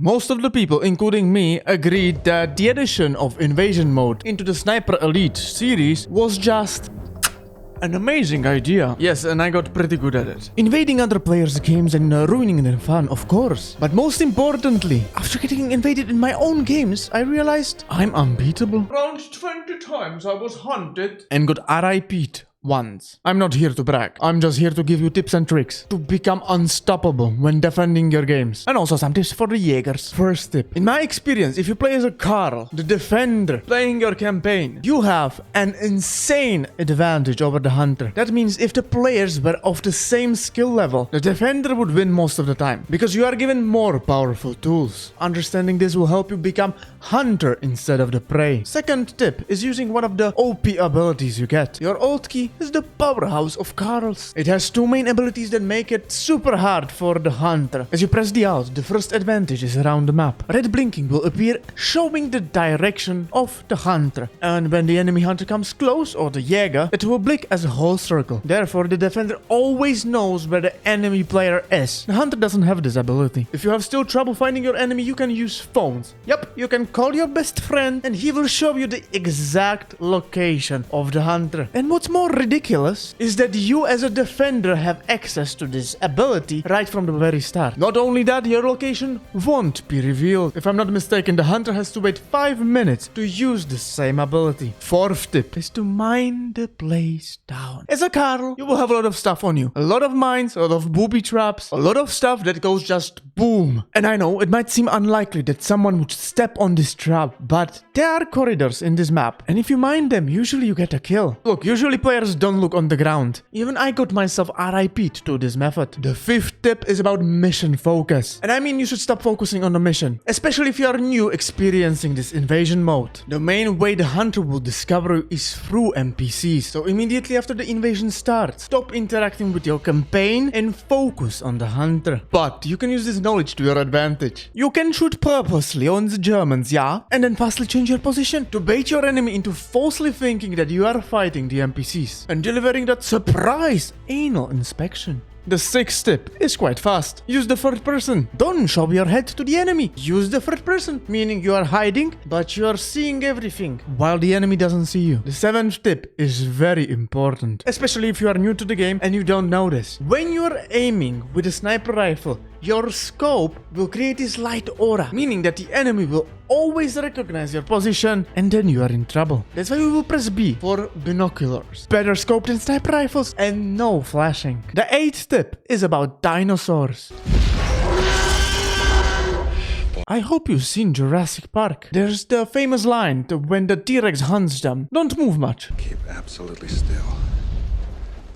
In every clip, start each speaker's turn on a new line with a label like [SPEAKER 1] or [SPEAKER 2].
[SPEAKER 1] Most of the people, including me, agreed that the addition of invasion mode into the Sniper Elite series was just an amazing idea. Yes, and I got pretty good at it. Invading other players' games and ruining their fun, of course. But most importantly, after getting invaded in my own games, I realized I'm unbeatable. Around 20 times I was hunted and got RIP'd. Once. I'm not here to brag. I'm just here to give you tips and tricks to become unstoppable when defending your games. And also some tips for the Jaegers. First tip. In my experience, if you play as a Karl, the defender, playing your campaign, you have an insane advantage over the hunter. That means if the players were of the same skill level, the defender would win most of the time. Because you are given more powerful tools. Understanding this will help you become hunter instead of the prey. Second tip is using one of the OP abilities you get. Your ult key is the powerhouse of Karl's. It has two main abilities that make it super hard for the hunter. As you press the alt, the first advantage is around the map. Red blinking will appear, showing the direction of the hunter. And when the enemy hunter comes close, or the Jaeger, it will blink as a whole circle. Therefore, the defender always knows where the enemy player is. The hunter doesn't have this ability. If you have still trouble finding your enemy, you can use phones. Yep, you can call your best friend and he will show you the exact location of the hunter. And what's more ridiculous is that you as a defender have access to this ability right from the very start. Not only that, your location won't be revealed. If I'm not mistaken, the hunter has to wait 5 minutes to use the same ability. Fourth tip is to mine the place down. As a Karl, you will have a lot of stuff on you. A lot of mines, a lot of booby traps, a lot of stuff that goes just boom. And I know it might seem unlikely that someone would step on this trap, but there are corridors in this map. And if you mine them, usually you get a kill. Look, usually players don't look on the ground. Even I got myself RIP'd to this method. The fifth tip is about mission focus. And I mean you should stop focusing on the mission. Especially if you are new experiencing this invasion mode. The main way the hunter will discover you is through NPCs. So immediately after the invasion starts, stop interacting with your campaign and focus on the hunter. But you can use this knowledge to your advantage. You can shoot purposely on the Germans, yeah? And then fastly change your position to bait your enemy into falsely thinking that you are fighting the NPCs and delivering that surprise anal inspection. The sixth tip is quite fast. Use the third person. Don't show your head to the enemy. Use the third person, meaning you are hiding, but you are seeing everything, while the enemy doesn't see you. The seventh tip is very important, especially if you are new to the game and you don't know this. When you are aiming with a sniper rifle, your scope will create this light aura, meaning that the enemy will always recognize your position and then you are in trouble. That's why we will press B for binoculars. Better scope than sniper rifles and no flashing. The eighth tip is about dinosaurs. I hope you've seen Jurassic Park. There's the famous line when the T-Rex hunts them. Don't move much.
[SPEAKER 2] Keep absolutely still.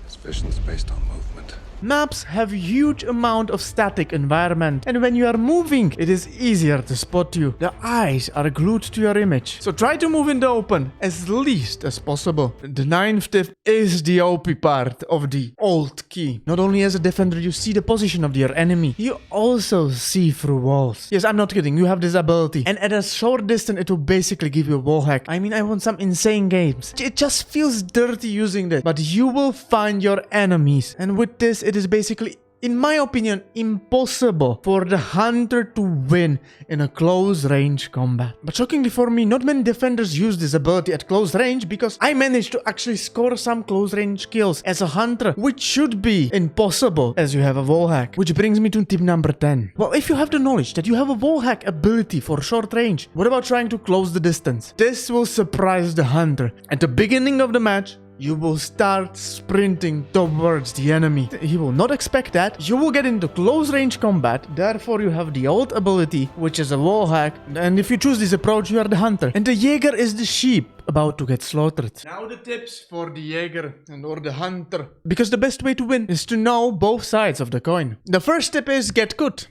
[SPEAKER 2] This vision's based on movement.
[SPEAKER 1] Maps have a huge amount of static environment, and when you are moving, it is easier to spot you. The eyes are glued to your image, so try to move in the open as least as possible. The ninth tip is the OP part of the alt key. Not only as a defender you see the position of your enemy, you also see through walls. Yes, I'm not kidding, you have this ability, and at a short distance it will basically give you a wall hack. I mean, I want some insane games. It just feels dirty using this, but you will find your enemies, and with this it is basically, in my opinion, impossible for the hunter to win in a close range combat. But shockingly for me, not many defenders use this ability at close range because I managed to actually score some close range kills as a hunter, which should be impossible as you have a wall hack. Which brings me to tip number 10. Well, if you have the knowledge that you have a wall hack ability for short range, what about trying to close the distance? This will surprise the hunter. At the beginning of the match, you will start sprinting towards the enemy. He will not expect that. You will get into close range combat. Therefore, you have the ult ability, which is a wall hack. And if you choose this approach, you are the hunter. And the Jaeger is the sheep about to get slaughtered. Now the tips for the Jaeger and or the hunter. Because the best way to win is to know both sides of the coin. The first tip is get good.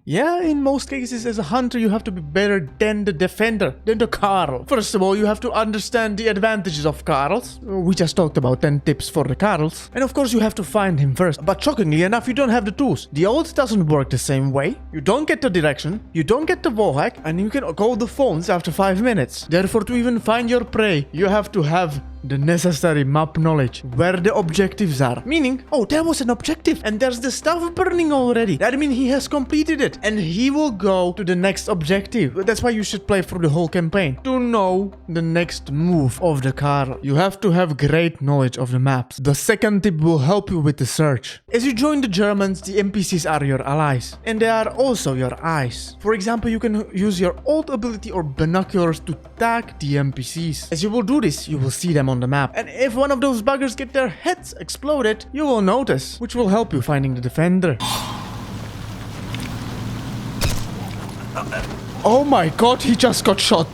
[SPEAKER 1] Yeah, in most cases as a hunter you have to be better than the defender, than the Karl. First of all, you have to understand the advantages of Karls. We just talked about 10 tips for the Karls. And of course you have to find him first. But shockingly enough, you don't have the tools. The ult doesn't work the same way. You don't get the direction, you don't get the wall hack, and you can call the phones after 5 minutes. Therefore, to even find your prey, you have to have the necessary map knowledge, where the objectives are. Meaning, oh, there was an objective and there's the stuff burning already. That means he has completed it and he will go to the next objective. That's why you should play through the whole campaign to know the next move of the Karl. You have to have great knowledge of the maps. The second tip will help you with the search. As you join the Germans, the NPCs are your allies and they are also your eyes. For example, you can use your ult ability or binoculars to tag the NPCs. As you will do this, you will see them on the map. And if one of those buggers get their heads exploded, you will notice, which will help you finding the defender. Oh my god, he just got shot.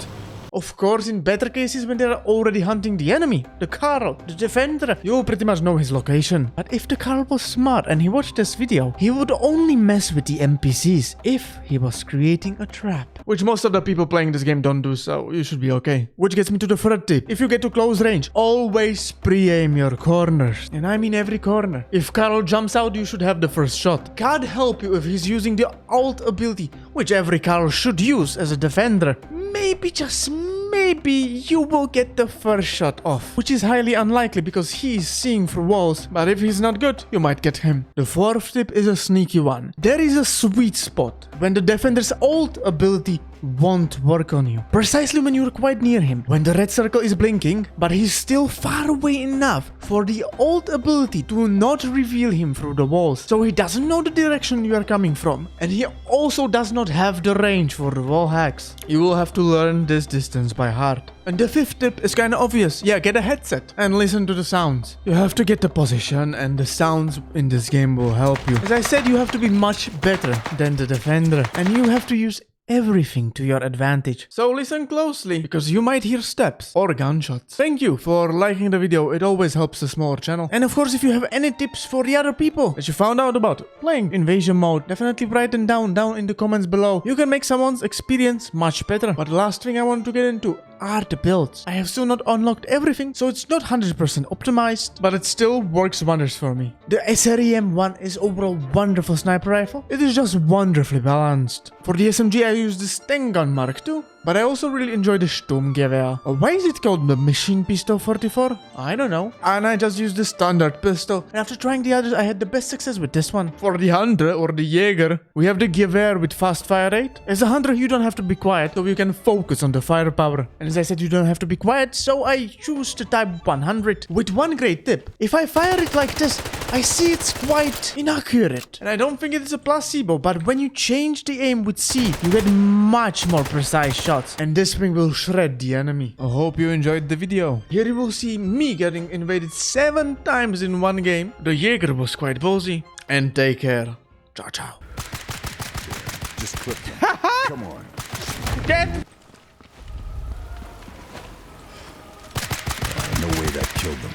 [SPEAKER 1] Of course, in better cases when they're already hunting the enemy, the Karl, the defender, you will pretty much know his location. But if the Karl was smart and he watched this video, he would only mess with the NPCs if he was creating a trap. Which most of the people playing this game don't do, so you should be okay. Which gets me to the third tip. If you get to close range, always pre-aim your corners. And I mean every corner. If Karl jumps out, you should have the first shot. God help you if he's using the ult ability, which every Karl should use as a defender. Maybe, just maybe, you will get the first shot off, which is highly unlikely because he's seeing through walls, but if he's not good, you might get him. The fourth tip is a sneaky one. There is a sweet spot when the defender's ult ability won't work on you. Precisely when you're quite near him, when the red circle is blinking, but he's still far away enough for the ult ability to not reveal him through the walls, so he doesn't know the direction you are coming from, and he also does not have the range for the wall hacks. You will have to learn this distance by heart. And the fifth tip is kinda obvious. Yeah, get a headset and listen to the sounds. You have to get the position and the sounds in this game will help you. As I said, you have to be much better than the defender, and you have to use everything to your advantage. So listen closely, because you might hear steps or gunshots. Thank you for liking the video, it always helps the smaller channel. And of course, if you have any tips for the other people that you found out about playing invasion mode, definitely write them down in the comments below. You can make someone's experience much better. But the last thing I want to get into are the builds. I have still not unlocked everything, so it's not 100% optimized, but it still works wonders for me. The SREM-1 is overall wonderful sniper rifle. It is just wonderfully balanced. For the SMG, I use the Stengun Mark II, but I also really enjoy the Sturmgewehr. Why is it called the Machine Pistol 44? I don't know. And I just used the standard pistol. And after trying the others, I had the best success with this one. For the Hunter or the Jäger, we have the Gewehr with fast fire rate. As a Hunter, you don't have to be quiet, so you can focus on the firepower. And as I said, you don't have to be quiet, so I choose the Type 100. With one great tip. If I fire it like this, I see it's quite inaccurate. And I don't think it is a placebo, but when you change the aim with C, you get much more precise shots. And this thing will shred the enemy. I hope you enjoyed the video. Here you will see me getting invaded 7 times in one game. The Jäger was quite ballsy. And take care. Ciao, ciao.
[SPEAKER 2] Just clip them. Come on.
[SPEAKER 1] Get!
[SPEAKER 2] No way that killed them.